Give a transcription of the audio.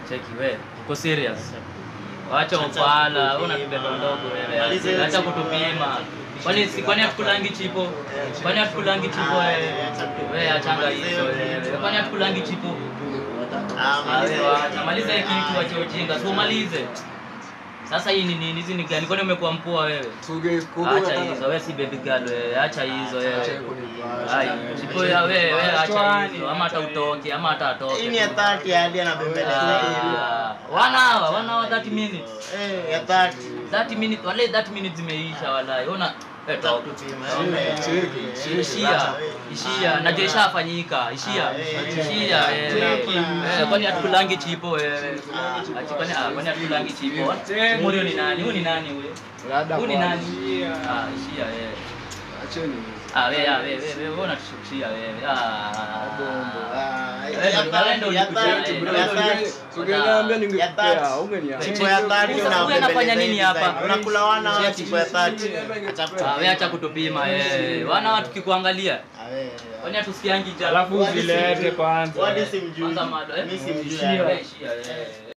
Cheki wewe, uko serious? Acha ufala, unatubeba ndogo wewe. Acha kutupima. Kwani hatukulangi chipo? Kwani hatukulangi chipo wewe? Wewe achanga hizo wewe. Kwani hatukulangi chipo? Maliza hiki kitu acha ujinga. So malize. Sasa hii ni nini? Hizi ni gani? Kwani umekuwa mpoa wewe? Acha hizo, wewe si baby girl wewe. Acha hizo wewe. Ai, chipo ya wewe, acha hizo. Ama hata utoke, ama hata atoke. Hii ni ya 30 hadi anabembeleza. 1 hour 30 minutes. Ya 30. 30 minutes, wale 30 minutes zimeisha wallahi. Ona ishia na jesha afanyika ishia kwani hatukulangi chipo wewe kwani hatukulangi chipo Morio ni nani huyu ni nani huyu ni nani ishia wewe acheni wewe unatushukishia wewe Ungeniambia ningekupea, ungeniambia. Chipo ya 30 unafanya nini hapa? Unakula wana chipo ya 30. Wewe acha kutupima wewe. Wana watu kikuangalia. Kwani hatusikiangi Alafu zilete kwanza. Wadi simjui. Mimi simjui.